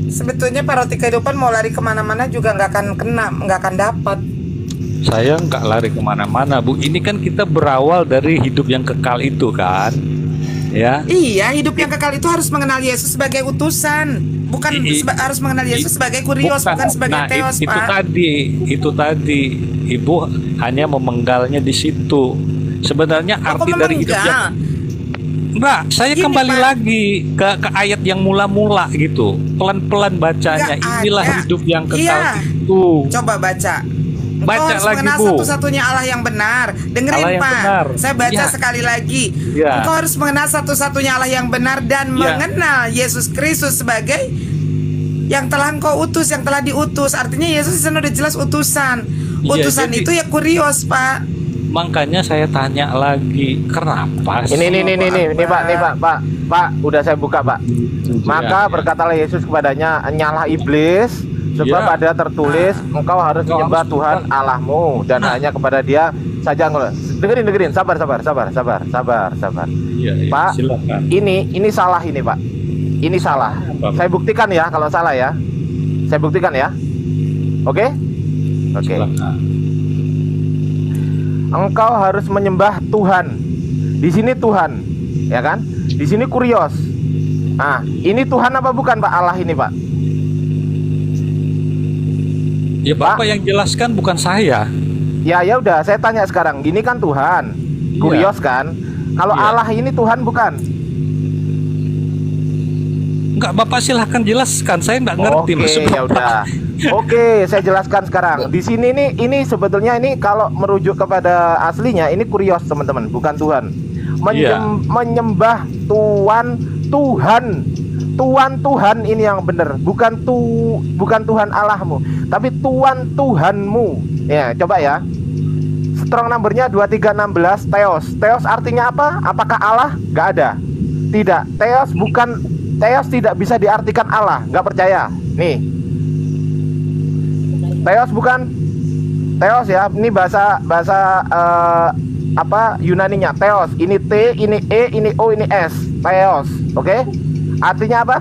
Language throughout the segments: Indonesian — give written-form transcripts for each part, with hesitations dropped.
Sebetulnya Pak Roti Kehidupan mau lari kemana-mana juga nggak akan kena, nggak akan dapat. Saya nggak lari kemana-mana, Bu. Ini kan kita berawal dari hidup yang kekal itu kan, ya. Iya, hidup yang kekal itu harus mengenal Yesus sebagai utusan, bukan harus mengenal Yesus sebagai kurios, bukan sebagai teos, itu Pak. itu tadi, Ibu hanya memenggalnya di situ. Sebenarnya arti dari hidup yang Mbak, saya Gini, kembali Pak. lagi ke ayat yang mula-mula gitu. Pelan-pelan bacanya. Nggak Inilah ada. hidup yang kekal Iya. itu. Coba baca. Engkau Baca harus lagi, mengenal Bu. satu-satunya Allah yang benar. Dengerin, Allah yang Pak. benar. Saya baca Iya. sekali lagi. Iya. Engkau harus mengenal satu-satunya Allah yang benar dan Iya. mengenal Yesus Kristus sebagai yang telah engkau utus, yang telah diutus. Artinya Yesus di sana udah jelas utusan. Iya, Utusan jadi- itu ya kurios, Pak. Makanya saya tanya lagi, kenapa sih? Ini Pak, udah saya buka, Pak. Maka berkatalah Yesus kepadanya, nyalah iblis, sebab Ya. ada tertulis, engkau harus Engkau menyembah harus Tuhan menyembah. Allahmu dan hanya kepada Dia saja. Dengerin, sabar. Iya, iya, Pak, silakan. ini salah ini, Pak. Ini salah. Apa? Saya buktikan ya kalau salah ya. Saya buktikan ya. Oke? Oke. Silakan. Engkau harus menyembah Tuhan. Di sini Tuhan, ya kan? Di sini kurios. Nah, ini Tuhan apa bukan, Pak? Allah ini, Pak. Ya Bapak yang jelaskan, bukan saya. Ya udah, saya tanya sekarang. Gini kan Tuhan. Iya. Kurios kan? Kalau Iya. Allah ini Tuhan bukan? Enggak, Bapak silahkan jelaskan. Saya nggak ngerti maksud Oke, ya Bapak. udah. Oke, saya jelaskan sekarang. Di sini ini sebetulnya ini kalau merujuk kepada aslinya ini kurios, teman-teman, bukan Tuhan. Iya. Menyembah Tuhan. Tuhan ini yang benar, bukan Tuhan Allahmu, tapi Tuhanmu. Ya, coba ya. Strong numbernya 2316 Theos. Theos artinya apa? Apakah Allah? Gak ada. Tidak. Theos tidak bisa diartikan Allah. Gak percaya. Nih. Theos bukan? Theos ya. Ini bahasa apa Yunaninya? Theos. Ini T, ini E, ini O, ini S. Theos. Oke? Artinya apa?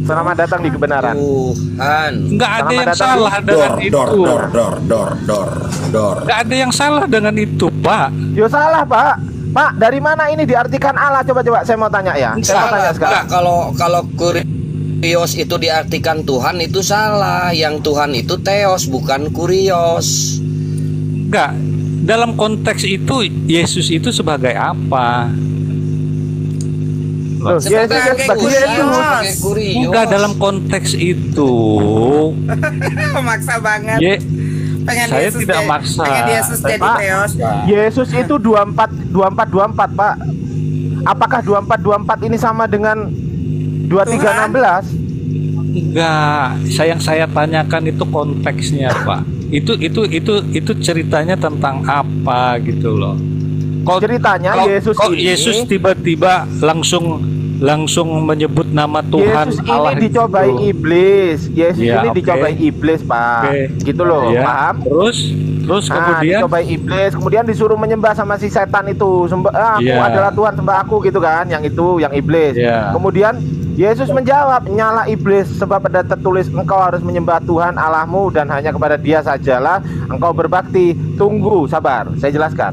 Selamat datang di kebenaran. Tuhan. Nggak ada Selamat yang datang salah dengan itu. Dor. Nggak ada yang salah dengan itu, Pak. Yo salah, Pak. Pak, dari mana ini diartikan Allah? Coba saya mau tanya ya. Saya mau tanya sekarang. Kalau kurios itu diartikan Tuhan itu salah. Yang Tuhan itu Theos, bukan kurios. Nggak. Dalam konteks itu, Yesus itu sebagai apa? Loh, Yesus Sebagai Yesus. kurios. Enggak, dalam konteks itu. Maksa banget. Pengen Saya Yesus tidak maksa. Pengen Yesus jadi Pak, teos. Yesus itu 24, Pak. Apakah 24 ini sama dengan 2316? Enggak, yang saya tanyakan itu konteksnya, Pak. Itu ceritanya tentang apa gitu loh. Ceritanya Yesus kok ini Yesus tiba-tiba langsung menyebut nama Tuhan Yesus Allah ini dicobai gitu. iblis. Yesus Ya, ini oke. dicobai iblis, Pak. Oke. Gitu loh, Ya, paham? Terus kemudian dicobai iblis, kemudian disuruh menyembah sama si setan itu. Aku Ya. adalah Tuhan, sembah aku gitu kan, yang iblis. Ya. Kemudian Yesus menjawab, nyala iblis, sebab ada tertulis engkau harus menyembah Tuhan Allahmu dan hanya kepada Dia sajalah engkau berbakti. Tunggu, sabar, saya jelaskan.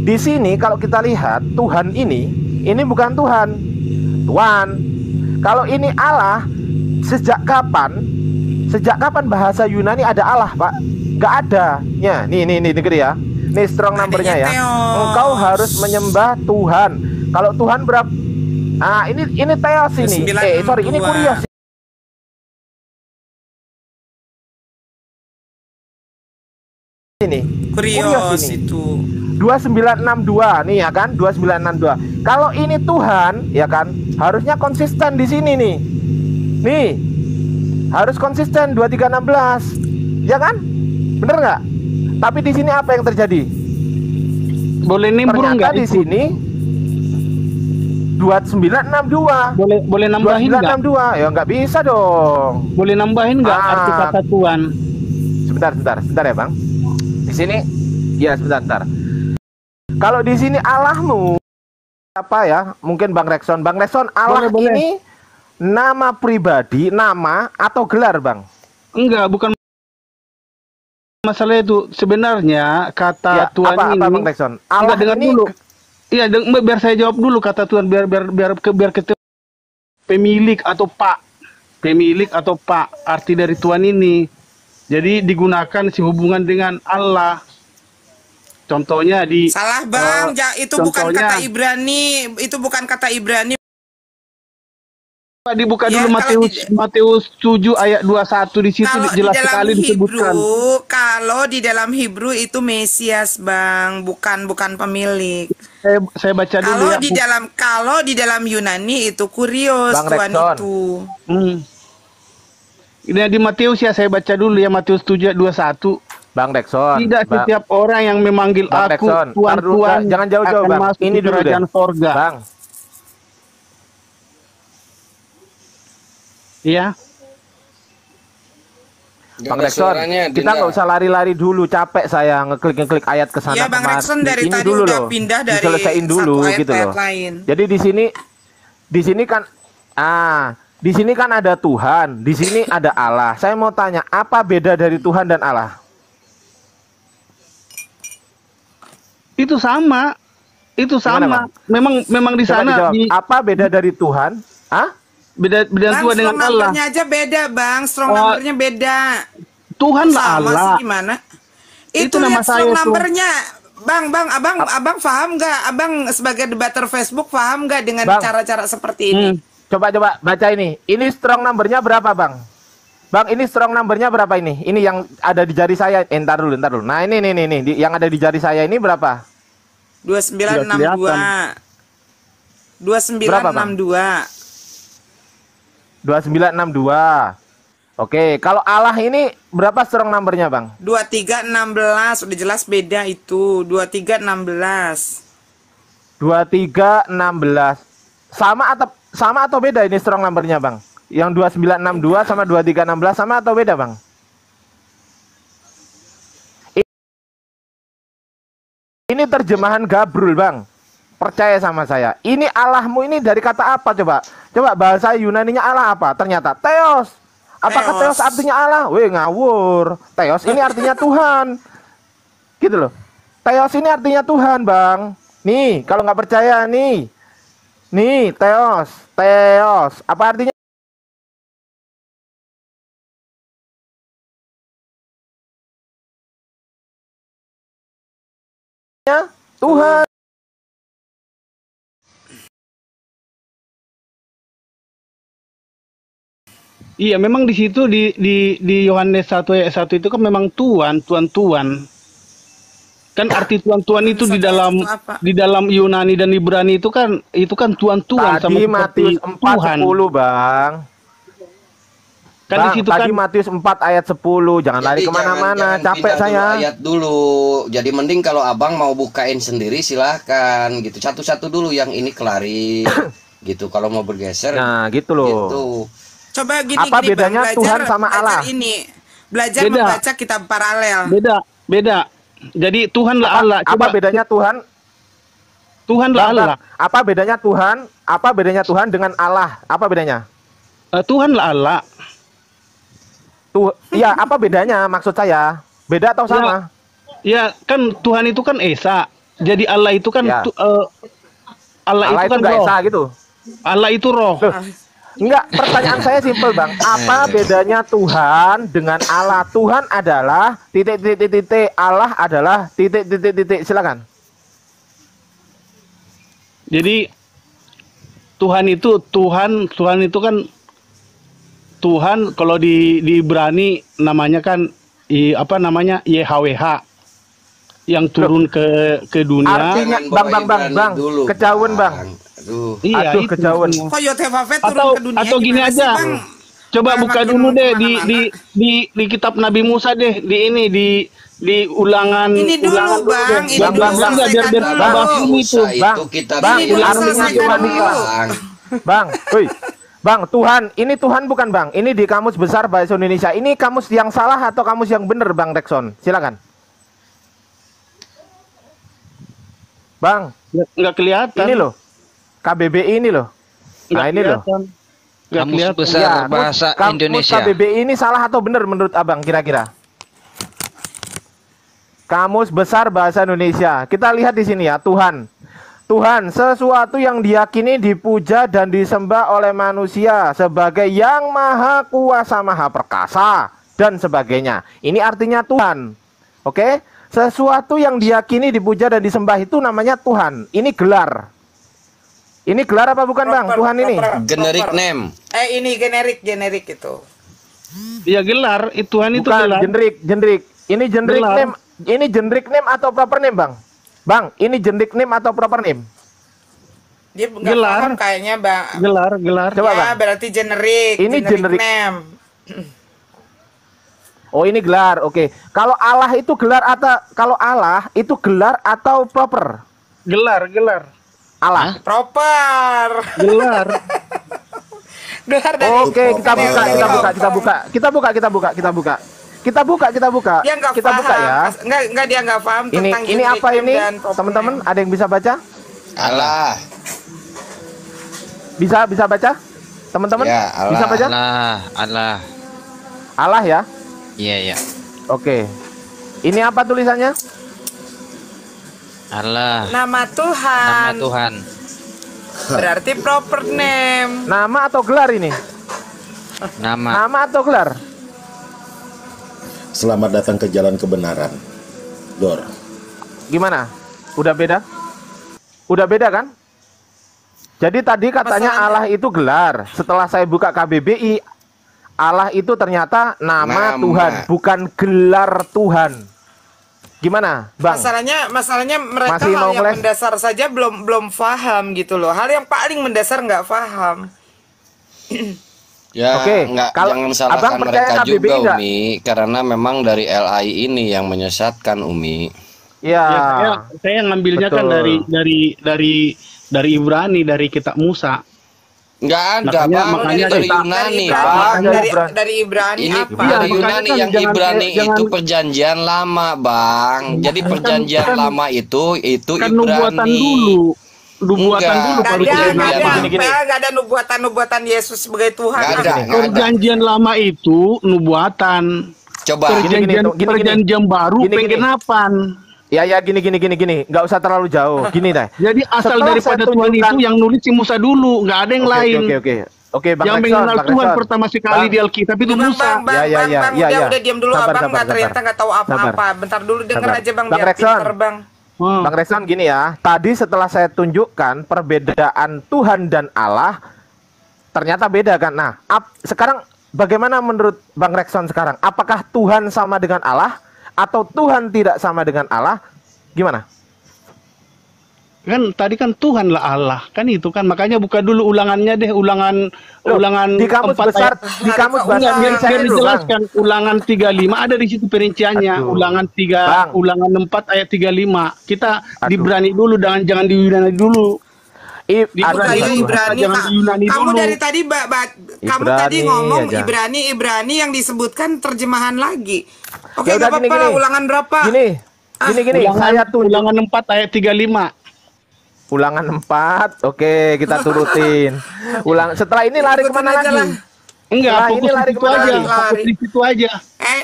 Di sini kalau kita lihat Tuhan ini bukan Tuhan. Kalau ini Allah, sejak kapan bahasa Yunani ada Allah, Pak? Gak ada. Ya, nih negeri ya. Nih strong numbernya ya. Engkau harus menyembah Tuhan. Kalau Tuhan berapa? Ah, ini Theos ini. Ini kurios. Ini Kurios ini. itu. 2962 nih ya kan, 2962. Kalau ini Tuhan ya kan, harusnya konsisten di sini nih. Nih. Harus konsisten 2316. Ya kan? Bener nggak? Tapi di sini apa yang terjadi? Boleh nimbur Ternyata nggak di itu? sini 2962. Boleh nambahin nggak? 2962. Ya nggak bisa dong. Boleh nambahin nggak arti kata Tuhan? Sebentar ya, Bang. Di sini ya sebentar. Kalau di sini Allahmu apa ya? Mungkin Bang Rekson Allah Boleh. ini nama pribadi, nama atau gelar, Bang? Enggak, bukan masalah itu. Sebenarnya kata Ya, Tuhan apa ini, Bang Rekson? Allah enggak, dengar ini dulu. Iya, biar saya jawab dulu kata Tuhan, biar ketemu pemilik atau Pak. Pemilik atau Pak, arti dari Tuhan ini. Jadi digunakan sehubungan dengan Allah. Contohnya di Salah Bang, itu bukan contohnya- kata Ibrani, itu bukan kata Ibrani. dibuka Ya, dulu kalau Matius 7 ayat 21, di situ Kalau di jelas dalam sekali disebutkan. kalau di dalam Hebrew itu Mesias, Bang, bukan pemilik. Saya baca dulu Kalau ya. di dalam Yunani itu Kurios, Bang Tuhan Rekson. itu. Ini di Matius ya, saya baca dulu ya, Matius 7 ayat 21. Bang Rekson. Tidak setiap orang yang memanggil Bang aku Rekson, Tuhan, tar dulu, Tuhan jangan jauh-jauh, akan Bang. masuk Ini ke dulu deh. kerajaan sorga. Bang, Ya, Bang Rekson, kita nggak usah lari-lari dulu, capek saya ngeklik ayat ke sana Ya, Bang kemari. Rekson dari Ini tadi dulu udah loh, pindah dari diselesain dulu satu ayat gitu ke ayat loh. lain. Jadi di sini kan ada Tuhan, di sini ada Allah. Saya mau tanya, apa beda dari Tuhan dan Allah? itu sama. Itu Gimana, sama. Memang di Coba sana dijawab. Apa beda dari Tuhan? Hah? beda Bang, Tuhan dengan strong Allah. numbernya aja beda, Bang. Strong Oh, numbernya beda. Tuhan lah Sama Allah. sih gimana? Itu nama lihat saya strong tuh. numbernya. Abang paham nggak? Abang sebagai debater Facebook paham nggak dengan Bang. cara-cara seperti ini? Coba baca ini. Ini strong numbernya berapa, Bang? Bang, ini strong numbernya berapa ini? Ini yang ada di jari saya. Ntar dulu. Nah, ini yang ada di jari saya ini berapa? 2962. 2962. 2962. Oke, kalau Allah ini berapa strong numbernya, Bang? 2316 udah jelas beda itu. 2316. 2316. Sama atau beda ini strong numbernya, Bang? Yang 2962 sama 2316 sama atau beda, Bang? Ini terjemahan Gabrul, Bang. Percaya sama saya. Ini Allahmu ini dari kata apa, coba? Coba bahasa Yunaninya Allah apa? Ternyata Theos. Apakah Theos. Theos artinya Allah? Weh, ngawur. Theos ini artinya Tuhan. Gitu loh. Theos ini artinya Tuhan, Bang. Nih, kalau nggak percaya nih. Nih, Theos. Apa artinya? Tuhan. Iya, memang di situ di Yohanes 1 ayat 1 itu kan memang Tuhan. Kan arti Tuhan itu di dalam Itu apa? Yunani dan Ibrani itu kan Tuhan sama Tadi seperti Matius 4 Tuhan. 10, Bang. Kan Bang, di situ tadi kan Matius 4 ayat 10. Jangan lari kemana-mana, jangan capek pindah dulu saya. ayat dulu. Jadi mending kalau abang mau bukain sendiri silahkan gitu. Satu-satu dulu yang ini kelarin gitu. Kalau mau bergeser Nah, gitu loh. gitu. Coba gini Apa gini bedanya Bang, Tuhan sama Allah? Belajar Beda. membaca kitab paralel. beda. Jadi Tuhan lah Allah. Apa bedanya Tuhan? Tuhan lah Bang, Allah. Apa bedanya Tuhan? Apa bedanya Tuhan dengan Allah? Apa bedanya? Tuhan lah Allah. Iya, apa bedanya maksud saya? Beda atau sama? Ya, kan Tuhan itu kan Esa. Jadi Allah itu kan Ya. Allah itu kan nggak roh. esa gitu. Allah itu roh. Loh, enggak, pertanyaan saya simpel, Bang. Apa bedanya Tuhan dengan Allah? Tuhan adalah titik, Allah adalah titik. Silakan. Jadi Tuhan itu kan Tuhan kalau di Ibrani namanya kan YHWH yang turun ke dunia. Artinya, Jangan bawa Bang, Ibrani dulu, kejauhan, Bang. Aduh. Iya, Aduh, itu. kejauhan. Kok Yotevafet turun ke dunia? Atau gini Gimana sih, aja. Bang? Coba Malah buka makin dulu deh kemana-mana. di kitab Nabi Musa deh, di ulangan. Ini dulu, ulangan Bang. deh. Ini Bang, dulu, biar selesaikan kita dulu. bahas ini tuh. Bang, kita Bang, Ini dulu artinya selesaikan Tuhan dulu. Bang. Bang, Bang, Tuhan, ini Tuhan bukan, Bang. Ini di Kamus Besar Bahasa Indonesia. Ini kamus yang salah atau kamus yang benar, Bang Rekson? Silakan. Bang, Nggak kelihatan. ini loh. KBBI ini loh. Nah, Nggak ini loh. kelihatan. Nggak Kamus kelihatan. Besar Ya, Bahasa kamus Indonesia. KBBI ini salah atau benar menurut abang kira-kira? Kamus Besar Bahasa Indonesia. Kita lihat di sini ya, Tuhan. Tuhan, sesuatu yang diyakini, dipuja, dan disembah oleh manusia sebagai yang maha kuasa, maha perkasa, dan sebagainya. Ini artinya Tuhan. Oke? Sesuatu yang diyakini, dipuja, dan disembah itu namanya Tuhan. Ini gelar. Ini gelar apa bukan bang? Tuhan ini? Generic name. Ini generik itu. Ya gelar, Tuhan itu Bukan, gelar. generic. Ini generic Gelar. name. Ini generic name atau proper name bang? Bang, ini generic name atau proper name? Dia nggak Gelar. paham kayaknya bang. Gelar. Coba, Ya Bang. berarti generik. Ini generik. name. Oh ini gelar, oke. Kalau Allah itu gelar atau proper? Gelar. Allah. Proper. Gelar. Gelar dari Oke, kita buka. Dia nggak Kita paham. buka ya. Nggak dia nggak paham Ini tentang generik apa name ini? dan proper Teman-teman, name. ada yang bisa baca? Allah. Bisa baca? Teman-teman? Ya, Allah. Bisa baca? Allah. Allah ya. Iya. Oke. Ini apa tulisannya? Allah. Nama Tuhan. Nama Tuhan. Berarti proper name. Nama atau gelar ini? Nama. Nama atau gelar? Selamat datang ke jalan kebenaran. Dor. Gimana? Udah beda? Udah beda kan? Jadi tadi katanya Masalahnya- Allah itu gelar. Setelah saya buka KBBI, Allah itu ternyata nama Nama. Tuhan, bukan gelar Tuhan. Gimana, Bang? Masalahnya mereka Masih hal mau yang ngeles? mendasar saja belum paham gitu loh. Hal yang paling mendasar nggak paham. Ya, Oke, kalau jangan Abang salahkan percaya mereka KBBI juga, nggak? Umi, karena memang dari LAI ini yang menyesatkan, Umi. Ya, Ya, saya ngambilnya kan betul. dari Ibrani, dari kitab Musa. Nggak ada, Makanya- Bang. makanya Ini dari kita- Yunani, Ibrani, Bang. dari Ibrani Ini apa? dari Iya, makanya Yunani, kan yang jangan- Ibrani jangan- itu perjanjian lama, Bang. Jadi perjanjian kan- lama itu Kan Ibrani. nubuatan dulu. Nubuatan Enggak. dulu Nggak baru ada, jadi nggak nama. ada, nggak ada nubuatan Yesus sebagai Tuhan. Nggak ada, Ah, nggak ada. Perjanjian lama itu nubuatan. Coba. Perjanjian baru Gini. pengenapan. ya gini. Nggak usah terlalu jauh. Gini deh. Jadi asal Setelah daripada saya Tuhan tunjukkan- itu yang nulis si Musa dulu, nggak ada yang lain. Oke, Bang Yang Rekson, mengenal Bang Tuhan Rekson. pertama sekali Bang. di Alkitab itu Musa. Udah diam dulu Sabar, abang, nggak sabar. ternyata nggak tahu apa-apa. Sabar. Bentar dulu denger Sabar. aja bang, Bang biar Rekson. pinter bang. Bang Rekson gini ya, tadi setelah saya tunjukkan perbedaan Tuhan dan Allah, ternyata beda kan. Nah, sekarang bagaimana menurut Bang Rekson sekarang? Apakah Tuhan sama dengan Allah atau Tuhan tidak sama dengan Allah? Gimana? Kan tadi kan Tuhan lah Allah, kan itu kan makanya buka dulu ulangannya deh, ulangan Di kamus 4 besar, ayat. di kamus Enggak, besar Biar saya dulu, Bang. dijelaskan ulangan 35 ada di situ perinciannya. Aduh. Bang. Ulangan 4 ayat 35. Kita Aduh. di Ibrani dulu, jangan di Yunani dulu. Di Bukan Ibrani, Ibrani, jangan di Yunani kamu dulu. dari tadi kamu Ibrani tadi ngomong aja. Ibrani yang disebutkan terjemahan lagi. Oke, Ya udah, nggak apa-apa lah, ulangan berapa? Gini, saya tunjuk Ulangan 4 ayat 35. ulangan 4. Oke, kita turutin. Setelah ini lari Ikutin kemana aja lagi? lah. Enggak, Nah, fokus ini lari di situ kemana aja. lagi? Fokus di situ aja.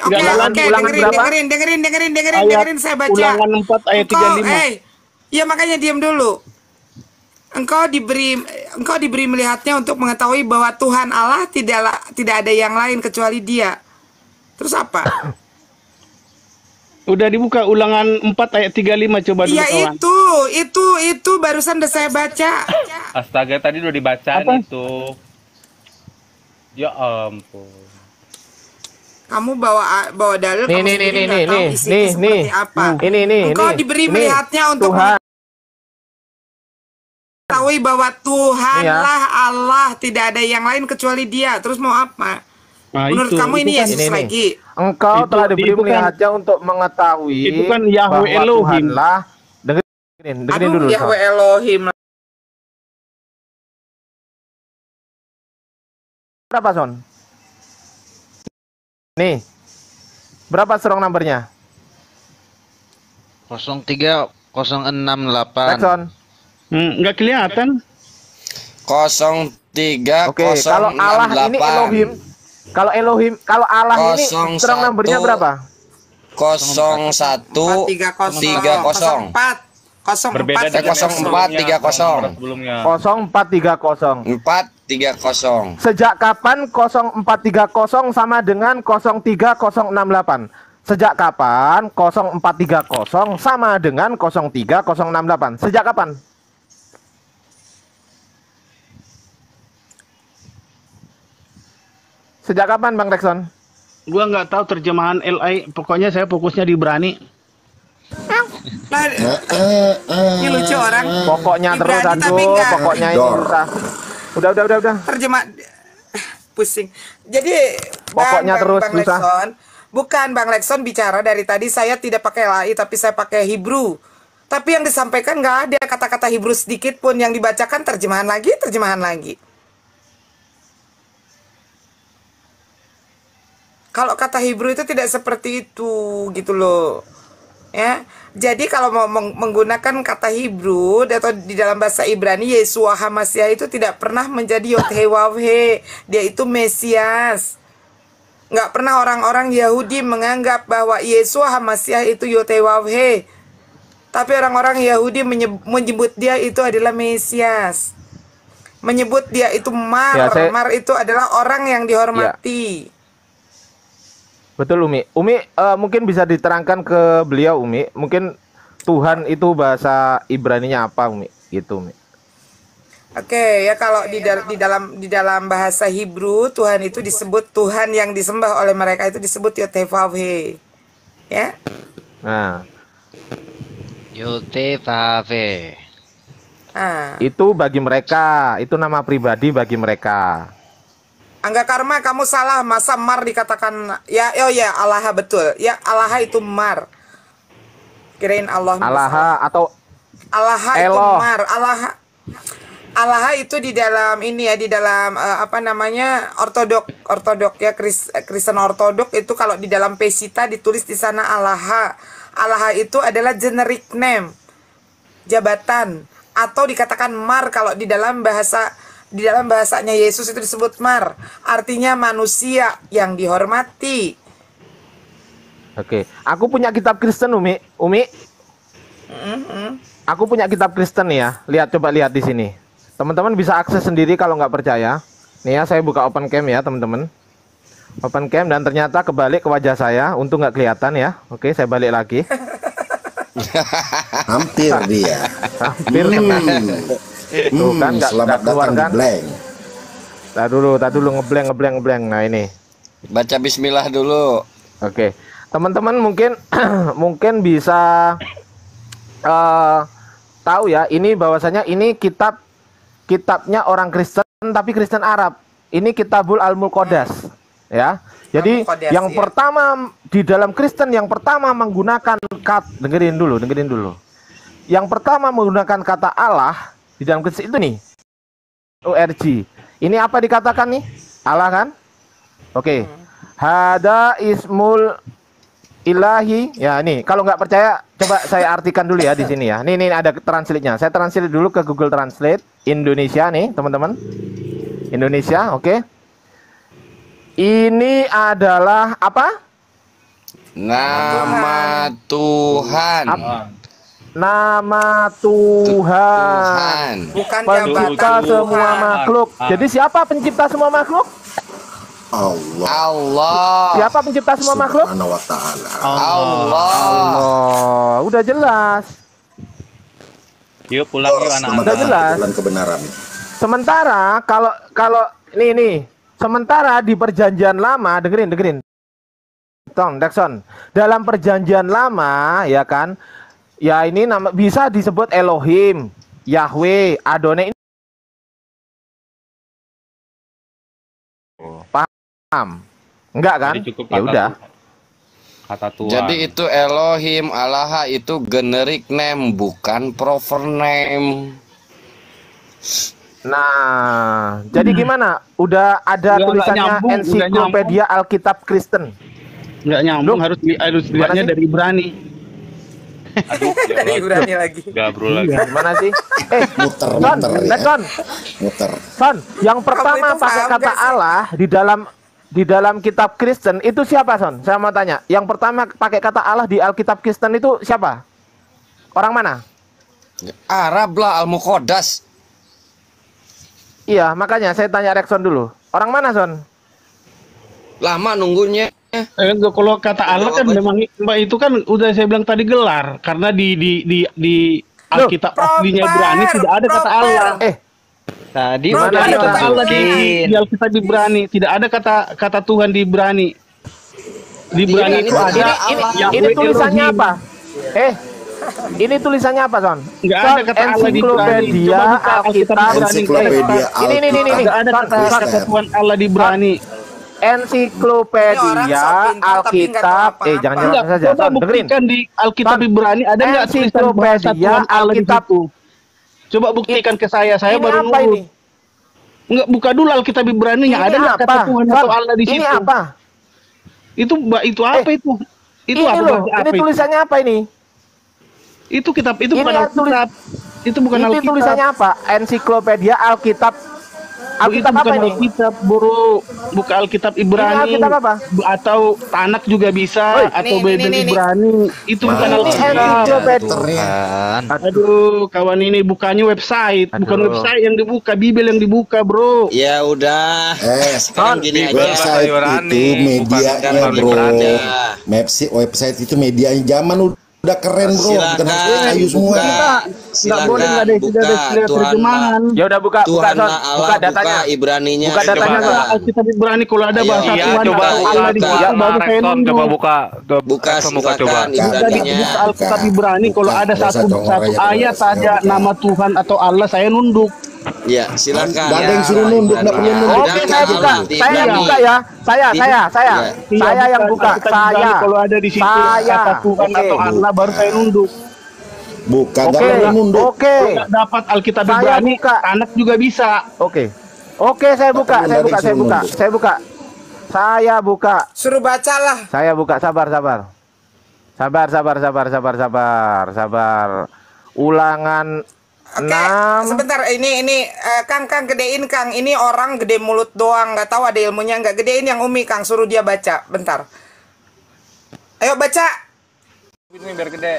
Oke, Ulangan berapa? dengerin saya baca. Ulangan 4 ayat 35. Ya makanya diam dulu. Engkau diberi melihatnya untuk mengetahui bahwa Tuhan Allah tidak ada yang lain kecuali Dia. Terus apa? Udah dibuka ulangan 4 ayat 35 coba dulu Ya kawan. itu barusan udah saya baca. Astaga, tadi udah dibacaan Apa? itu. Ya ampun. Kamu bawa dalil Nih, kamu nih, sendiri nih, nggak nih, tahu nih, isinya nih, seperti nih. apa. Ini. Engkau diberi Ini. melihatnya untuk Tuhan. mengetahui bahwa Tuhanlah Iya. Allah, tidak ada yang lain kecuali Dia. Terus mau apa? Nah, Menurut itu, kamu ini kan- Yesus Ini nih. lagi? Engkau Itu- telah diberi itu kan- melihatnya untuk mengetahui itu kan Yahweh bahwa Elohim. Tuhanlah. Dengerin Aduh, dulu. Yahweh Son. Elohim. Berapa, Son? Nih. Berapa strong numbernya? 03068. Rekson. Nggak kelihatan. 0 Oke, kalau Allah ini Elohim. Kalau Elohim, kalau Allah ini strong numbernya berapa? 0130 Berbeda dengan 0430 sebelumnya. 0430. 430. Sejak kapan 0430 sama dengan 03068? Sejak kapan 0430 sama dengan 03068? Sejak kapan? Sejak kapan Bang Rekson? Gua nggak tahu terjemahan LI, pokoknya saya fokusnya di Ibrani. Nah, ini lucu orang. Pokoknya terus Ibrani aduh, tapi enggak. pokoknya ini susah. Udah. Terjemah pusing. Jadi Pokoknya terus Bang susah. Lekson, bukan Bang Lekson bicara dari tadi saya tidak pakai LAI tapi saya pakai Hebrew. Tapi yang disampaikan nggak ada kata-kata Hebrew sedikit pun, yang dibacakan terjemahan lagi. Kalau kata Hebrew itu tidak seperti itu gitu loh. Ya. Jadi kalau mau menggunakan kata Hebrew atau di dalam bahasa Ibrani, Yeshua HaMashiach itu tidak pernah menjadi Yod-Heh-Wav-He. Dia itu Mesias. Nggak pernah orang-orang Yahudi menganggap bahwa Yeshua HaMashiach itu Yod-Heh-Wav-He. Tapi orang-orang Yahudi menyebut dia itu adalah Mesias. Menyebut dia itu Mar. Ya, Mar itu adalah orang yang dihormati. Betul Umi. Mungkin bisa diterangkan ke beliau Umi. Mungkin Tuhan itu bahasa Ibraninya apa Umi? Gitu Umi. Oke, ya kalau di dalam bahasa Hebrew Tuhan itu disebut Tuhan yang disembah oleh mereka itu disebut Yod-Heh-Wav-He. Ya. Nah, Yod-Heh-Wav-He. itu bagi mereka, itu nama pribadi bagi mereka. Angga Karma, kamu salah. Masa Mar dikatakan ya? Oh ya, Allah betul. Ya, Allah itu Mar. Kirain Allah. Allah atau Allah itu Eloh. Mar. Allah itu di dalam ini ya, di dalam apa namanya, ortodok ya, Kristen ortodok itu kalau di dalam Pesita ditulis di sana Allah. Allah itu adalah generic name, jabatan, atau dikatakan Mar kalau di dalam bahasanya Yesus itu disebut Mar, artinya manusia yang dihormati. Oke, aku punya kitab Kristen Umi. Aku punya kitab Kristen nih ya. Coba lihat di sini. Teman-teman bisa akses sendiri kalau nggak percaya. Nih ya, saya buka open cam ya teman-teman. Open cam dan ternyata kebalik ke wajah saya. Untung nggak kelihatan ya. Oke, saya balik lagi. Hampir dia. Hampir kena. Tuh kan Selamat keluar datang kan? di Blank. Tak dulu ngeblank. Nah ini. Baca bismillah dulu. Oke. Teman-teman mungkin mungkin bisa tahu ya, ini bahwasanya ini kitabnya orang Kristen tapi Kristen Arab. Ini Kitabul Al-Muqaddas ya. Jadi Al-Muqaddas, yang ya. pertama di dalam Kristen yang pertama menggunakan dengerin dulu. Yang pertama menggunakan kata Allah di dalam Kristen itu nih, ORG. Ini apa dikatakan nih? Allah kan? Oke. Hada ismul ilahi. Ya nih, kalau nggak percaya coba saya artikan dulu ya di sini ya. Nih ada translate-nya. Saya translate dulu ke Google Translate Indonesia nih, teman-teman. Indonesia, oke. Ini adalah apa? Nama Tuhan. Nama Tuhan. Bukan Pencipta jabatan semua Tuhan. makhluk. Jadi siapa pencipta semua makhluk? Allah. Siapa pencipta semua makhluk? Subhanahu wa ta'ala. Allah. Oh, udah jelas. Yuk pulang yuk Selamat anak-anak. Udah jelas. datang ke kebenaran. Sementara kalau ini sementara di perjanjian lama, dengerin. Jackson. Dalam perjanjian lama ya kan? Ya ini nama bisa disebut Elohim, Yahweh, Adonai. Paham? Enggak kan? Jadi cukup Ya udah. Kata Tuhan. Jadi itu Elohim, Allah itu generic name, bukan proper name. Nah, jadi gimana? Udah ada Nggak tulisannya nyambung, nggak Ensiklopedia Alkitab Kristen. Nggak nyambung, harus dilihatnya sih? dari Ibrani. Aduh, ya Dari Allah. Ibrani lagi. Gabru lagi. Gimana sih? Muter Son, ya. Son, Muter. Son, yang pertama itu pakai paham kata gak sih? Allah di dalam kitab Kristen itu siapa, Son? Saya mau tanya. Yang pertama pakai kata Allah di Alkitab Kristen itu siapa? Orang mana? Arab lah, Al-Muqaddas. Iya, makanya saya tanya Rekson dulu. Orang mana, Son? Lama nunggunya. Kalau kata Allah kan memang Mbak itu kan udah saya bilang tadi gelar karena di Alkitab aslinya Ibrani tidak ada kata Allah. Tadi Bro, udah Tidak ada kata Allah di dimasukin. Alkitab Ibrani, tidak ada kata Tuhan di Ibrani. Di Ibrani itu ada Ini tulisannya apa? Ini tulisannya apa, Son? Enggak ada kata Allah di Ibrani. Ensiklopedia Coba buka Alkitab Alkitab. Ibrani. Ensiklopedia Ini. Enggak ada Son, kata Tuhan Allah di Ibrani. Ensiklopedia Ini orang sok pintar, tapi nggak Alkitab. tahu apa-apa. Jangan Enggak, saja. coba Son, dengerin. buktikan di Alkitab Son, Ibrani ada enggak tulisan bahasa Ensiklopedia Tuhan Allah di Alkitab. situ? Coba buktikan ke saya Ini baru apa nurut. ini? Enggak, buka dulu Alkitab Ibrani-nya. Ini Ada enggak apa? kata Tuhan atau Son, Allah di situ? Ini apa? Itu apa itu? Itu Ini apa loh. bahasa Ini apa itu? tulisannya apa ini? Itu kitab itu Ini bukan yang tulis- Alkitab. Itu bukan Ini Alkitab. tulisannya apa? Ensiklopedia Alkitab. Bu, itu Alkitab apa bukan ini? Alkitab, Bro. Bukan Alkitab Ibrani. Ini Alkitab apa? Atau Tanak juga bisa. Oi, Atau nih, Bible nih. Ibrani. Itu bukan Ini Alkitab. ensiklopedia. Tuhan. Aduh, kawan ini bukannya website. Bukan Aduh. website yang dibuka. Bible yang dibuka, Bro. Ya udah. Sekarang gini aja. Website itu medianya, bukan bro. Ibrani. Website itu medianya zaman udah keren, bro. Bukan harus kayu semua. Nggak boleh, nggak ada buka istilah Tuhan terjemahan. Ya udah buka Tuhan Son. Allah, Buka datanya. buka Ibraninya. Buka datanya, Coba. Son. Alkitab Ibrani kalau ada Ayo, bahasa iya, Tuhan coba atau Allah di situ baru saya Rekson, nunduk. coba buka. Buka Rekson, buka coba. silakan Ibraninya. Buka Alkitab Ibrani kalau ada Buka, satu buka, satu buka, ayat buka. saja nama Tuhan atau Allah saya nunduk. Ya, silakan. Nggak ada yang suruh nunduk, nggak perlu nunduk. Oke, saya buka. Saya yang buka ya. Saya Iya, yang buka. Alkitab Ibrani Saya. kalau ada di situ Saya. kata Tuhan Oke. atau Allah baru saya nunduk. Bukan, nggak Oke. perlu nunduk. Oke. Kalau nggak dapat Alkitab Saya Ibrani, buka. Tanak juga bisa. Oke. Oke, saya buka. Tapi Saya nggak buka. disuruh nunduk. Saya buka. Suruh bacalah. Saya buka. Sabar. Ulangan Oke, 6. sebentar. Ini Kang gedein Kang. Ini orang gede mulut doang, nggak tahu ada ilmunya nggak. Gedein yang Umi Kang, suruh dia baca. Bentar. Ayo baca. Ini biar gede.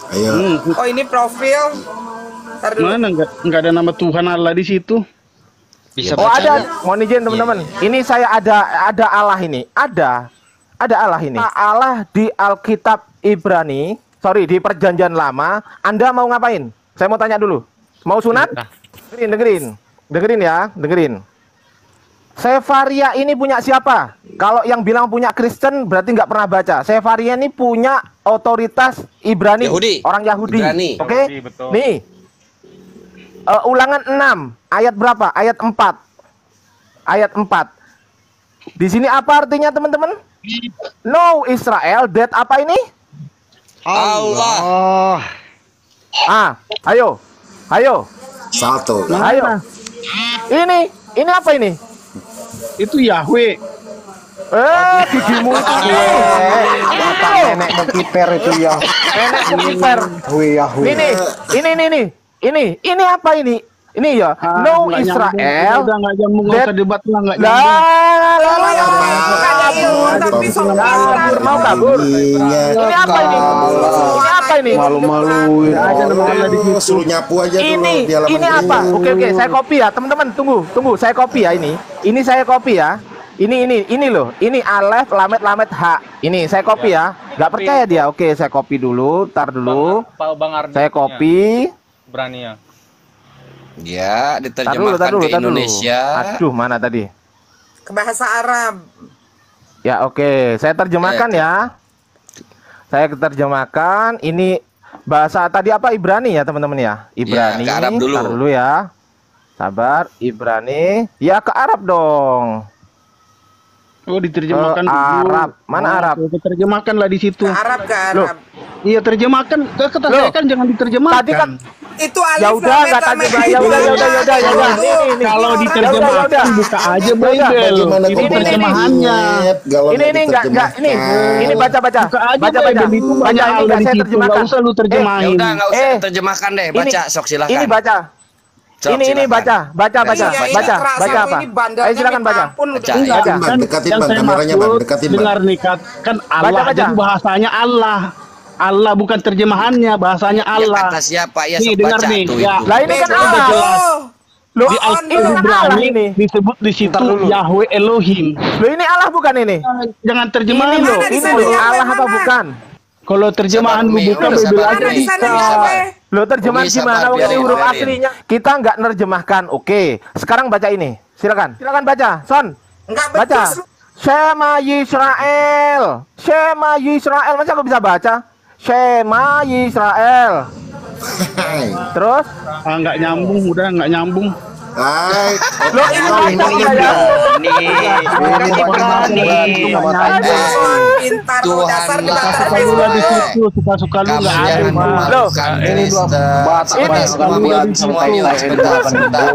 Ayo. Oh ini profil. Ntar dulu. Mana nggak ada nama Tuhan Allah di situ? Bisa Oh baca ada, nggak? mohon izin teman-teman. Ini saya ada Allah ini. Ada Allah ini. Allah di Alkitab Ibrani, di Perjanjian Lama. Anda mau ngapain? Saya mau tanya dulu. Mau sunat? Dengerin ya. Sefaria ini punya siapa? Kalau yang bilang punya Kristen berarti nggak pernah baca. Sefaria ini punya otoritas Ibrani, Yahudi. orang Yahudi. Ibrani. Oke? Yahudi, betul. Nih. Ulangan 6 ayat berapa? Ayat 4. Di sini apa artinya teman-teman? No Israel, that apa ini? Allah. Ayo. Salto. Ayo. Ini apa ini? Itu Yahweh. Gigimu Bapak nenek bekiper itu ya. nenek kepiper. Ini apa ini? Ini ya. No Nggak Israel. nyambung. Udah nggak nyambung, nggak usah debat lah, nggak Lah, nyambung. kabur, mau kabur. Ini apa ini? Ini apa ini? Malu-maluin. Ada nama Allah di situ. Suruh nyapu aja dulu Ini di halaman ini apa? Oke, saya copy ya, teman-teman. Tunggu, saya copy ya ini. Ini saya copy ya. Ini loh. Ini alef lamet H. Ini saya copy ya. Nggak percaya dia. Oke, saya copy dulu. Tar dulu. Bang Ardi. Saya copy. Berani ya. Ya, Tar dulu, diterjemahkan ke Indonesia. Aduh, mana tadi? Ke bahasa Arab. Ya, oke. Saya terjemahkan ya. Saya terjemahkan. Ini bahasa tadi apa? Ibrani ya, teman-teman ya. Ibrani. Ya, ke Arab dulu. Tar dulu ya. Sabar, Ibrani. Ya, ke Arab dong. Oh, diterjemahkan Ke Arab. Mana Arab? Diterjemahkan lah di situ. Ke Arab. Iya, terjemahkan. Kata saya kan jangan diterjemahkan. Itu Ya alif udah, nggak tanya. Ya udah. Ini. Kalau Ya diterjemahkan udah. buka aja Ya udah. Bible. Bagaimana Itu kok terjemahannya. Kalau Ini enggak ini baca. Buka aja Baca. Bible itu banyak Baca, ini hal nggak di saya situ. terjemahkan. Nggak usah lu Ya terjemahin. udah nggak usah Eh, terjemahkan deh, baca sok silakan. Ini baca. Sok, Ini silakan. baca. Iya, ini Baca kerasa apa? ini bandelnya Ayo silakan minta baca. ampun udah. Baca, Enggak, ya. Bang, dekatin, Bang, saya kameranya, Bang, maksud dekatin, Bang. dengar nih kan Allah, Baca. jadi bahasanya Allah. Allah bukan terjemahannya, bahasanya Ya Allah. kata siapa ya Nih, sok dengar baca nih, tuh ya. itu. Lah ini kan Udah Allah. jelas. Loh, Di ini kan Allah Al-Ibrani ini. disebut di situ Yahweh Elohim. Loh ini Allah bukan ini? Jangan terjemahan Ini loh. loh, ini sana, loh Yahweh Allah apa mana? bukan? Kalau terjemahan lu Sabar, buka Umi, Bible sabar, aja Mana di Umi. sana bisa. Yahweh? Loh terjemahan Umi, gimana? sabar, Ini biarin, huruf biarin. aslinya. Kita nggak nerjemahkan. Oke. Sekarang baca ini. Silakan baca. Son. Enggak Baca. becus. Shema Yisrael. Shema Yisrael. Masa aku bisa baca? Shema Yisrael. Hai. Terus? Nggak nyambung, udah nggak nyambung. Hai. Loh ini baca ya. Pintar lu Tuhan dasar lah. dibaca Suka-suka lu lah di dulu. situ, suka-suka lu Kamu nggak ada. jangan Mas. memalukan Kristen.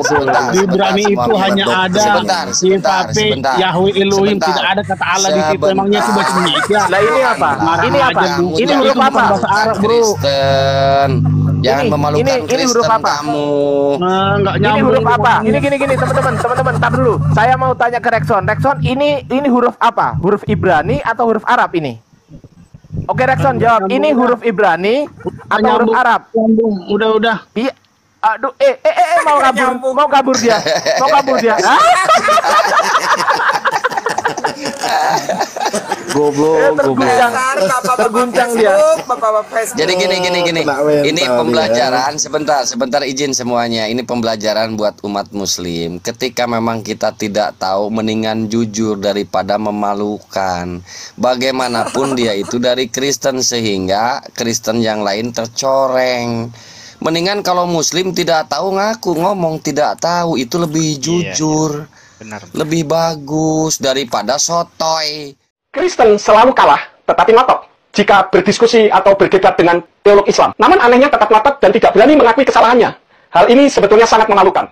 Sebentar. Di Ibrani itu hanya ada Yahweh Yahweh Elohim, tidak ada kata Allah di situ. Emangnya itu bahasa Indonesia? Lah ini apa? Ini apa? Ini huruf apa? Bahasa Arab, bro. Kristen. Jangan Ini, memalukan ini huruf Kristen apa? kamu. Nah, nggak Ini nyambung. huruf apa? Ini gini teman-teman, tar dulu. Saya mau tanya ke Rexon. Rexon, ini huruf apa? Huruf Ibrani atau huruf Arab ini? Oke, Rexon jawab. Ini huruf Ibrani atau huruf Arab? Nyambung. Udah. Iya. Aduh, mau kabur dia. Goblok. Terguncang dia. Jadi gini. Kena mental Ini dia. pembelajaran sebentar izin semuanya. Ini pembelajaran buat umat muslim. Ketika memang kita tidak tahu, mendingan jujur daripada memalukan. Bagaimanapun dia itu dari Kristen sehingga Kristen yang lain tercoreng. Mendingan kalau muslim tidak tahu ngaku ngomong tidak tahu, itu lebih jujur. Benar. Lebih bagus daripada sotoy. Kristen selalu kalah, tetapi ngotot jika berdiskusi atau berdebat dengan teolog Islam. Namun anehnya tetap ngotot dan tidak berani mengakui kesalahannya. Hal ini sebetulnya sangat memalukan.